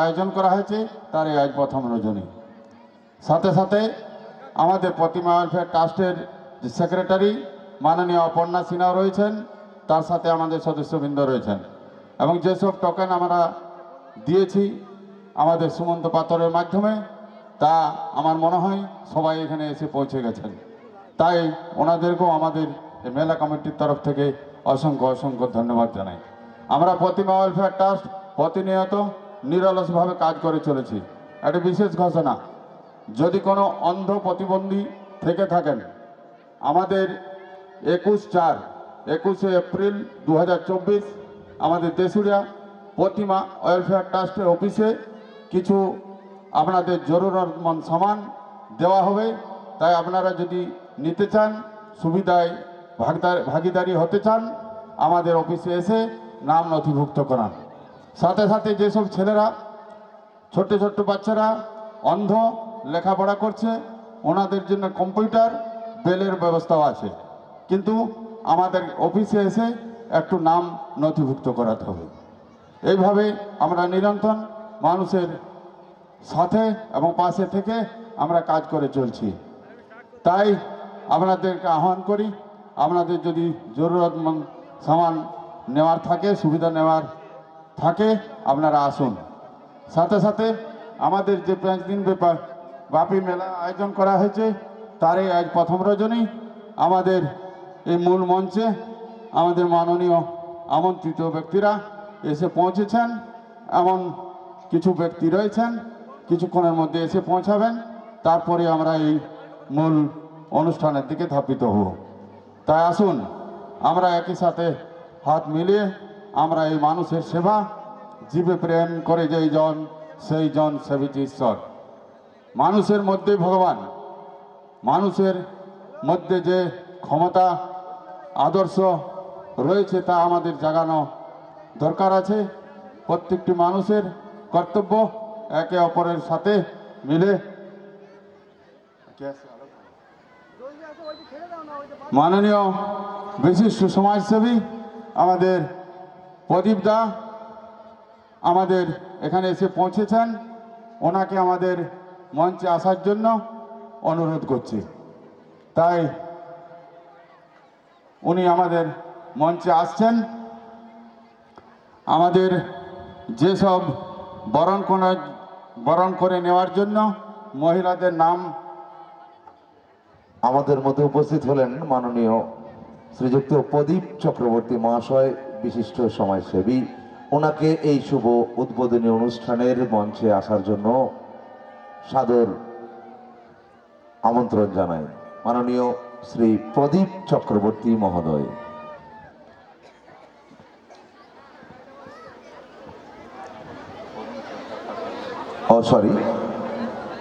আয়োজন করা হয়েছে তার এই আজ প্রথম রজনী। সাথে সাথে আমাদের প্রতিমা ওয়েলফেয়ার ট্রাস্টের যে সেক্রেটারি মাননীয় অপর্ণা সিনহাও রয়েছেন, তার সাথে আমাদের সদস্যবৃন্দ রয়েছেন, এবং যেসব টোকেন আমরা দিয়েছি আমাদের সুমন্ত পাথরের মাধ্যমে, তা আমার মনে হয় সবাই এখানে এসে পৌঁছে গেছেন। তাই ওনাদেরকেও আমাদের মেলা কমিটির তরফ থেকে অসংখ্য অসংখ্য ধন্যবাদ জানাই। আমরা প্রতিমা ওয়েলফেয়ার ট্রাস্ট প্রতিনিয়ত নিরলসভাবে কাজ করে চলেছি। একটা বিশেষ ঘোষণা, যদি কোনো অন্ধ প্রতিবন্ধী থেকে থাকেন, আমাদের 21 এপ্রিল 2024 আমাদের দেশুরিয়া প্রতিমা ওয়েলফেয়ার ট্রাস্টের অফিসে কিছু আপনাদের জরুরতমন্দ সামান দেওয়া হবে। তাই আপনারা যদি নিতে চান, সুবিধায় ভাগিদারি হতে চান, আমাদের অফিসে এসে নাম নথিভুক্ত করান। সাথে সাথে যেসব ছেলেরা ছোট্ট ছোট্ট বাচ্চারা অন্ধ লেখাপড়া করছে, ওনাদের জন্য কম্পিউটার বেলের ব্যবস্থাও আছে, কিন্তু আমাদের অফিসে এসে একটু নাম নথিভুক্ত করাতে হবে। এইভাবে আমরা নিরন্তর মানুষের সাথে এবং পাশে থেকে আমরা কাজ করে চলছি। তাই আপনাদেরকে আহ্বান করি, আপনাদের যদি জরুরতমন্দ সামান নেওয়ার থাকে, সুবিধা নেওয়ার থাকে, আপনারা আসুন। সাথে সাথে আমাদের যে 5 দিন ব্যাপী মেলা আয়োজন করা হয়েছে, তারই আজ প্রথম রজনী। আমাদের এই মূল মঞ্চে আমাদের মাননীয় আমন্ত্রিত ব্যক্তিরা এসে পৌঁছেছেন, এমন কিছু ব্যক্তি রয়েছেন, কিছুক্ষণের মধ্যে এসে পৌঁছাবেন। তারপরে আমরা এই মূল অনুষ্ঠানের দিকে ধাপিত হব। তাই আসুন আমরা একই সাথে হাত মিলিয়ে আমরা এই মানুষের সেবা, জীবে প্রেম করে যেই জন সেই জন সেবিছে ঈশ্বর। মানুষের মধ্যে ভগবান, মানুষের মধ্যে যে ক্ষমতা আদর্শ রয়েছে তা আমাদের জাগানো দরকার আছে। প্রত্যেকটি মানুষের কর্তব্য একে অপরের সাথে মিলে। মাননীয় বিশিষ্ট সমাজসেবী আমাদের প্রদীপ দা আমাদের এখানে এসে পৌঁছেছেন, ওনাকে আমাদের মঞ্চে আসার জন্য অনুরোধ করছি। তাই উনি আমাদের মঞ্চে আসছেন। আমাদের যেসব বরণ করে নেওয়ার জন্য মহিলাদের নাম আমাদের মধ্যে উপস্থিত হলেন মাননীয় শ্রীযুক্ত প্রদীপ চক্রবর্তী মহাশয়, বিশিষ্ট সমাজসেবী। ওনাকে এই শুভ উদ্বোধনী অনুষ্ঠানের মঞ্চে আসার জন্য সাদর আমন্ত্রণ জানাই। মাননীয় শ্রী প্রদীপ চক্রবর্তী মহোদয়।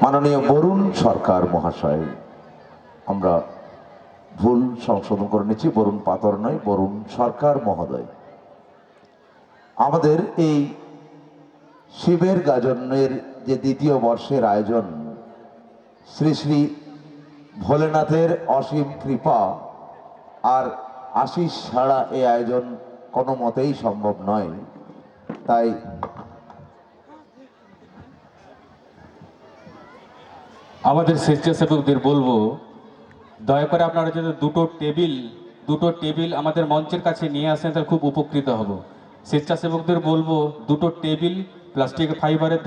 মাননীয় বরুণ সরকার মহাশয়। আমরা ভুল সংশোধন করে নিচ্ছি, বরুণ পাথর নয়, বরুণ সরকার মহোদয়। আমাদের এই শিবের গাজনের যে 2য় বর্ষের আয়োজন, শ্রী শ্রী ভোলেনাথের অসীম কৃপা আর আশিস ছাড়া এই আয়োজন কোনো মতেই সম্ভব নয়। তাই আমাদের স্বেচ্ছাসেবকদের বলবো, দয়া করে আপনারা যদি দুটো টেবিল আমাদের মঞ্চের কাছে নিয়ে আসেন, তাহলে খুব উপকৃত হব। স্বেচ্ছাসেবকদের বলবো 2টো টেবিল প্লাস্টিক ফাইবারের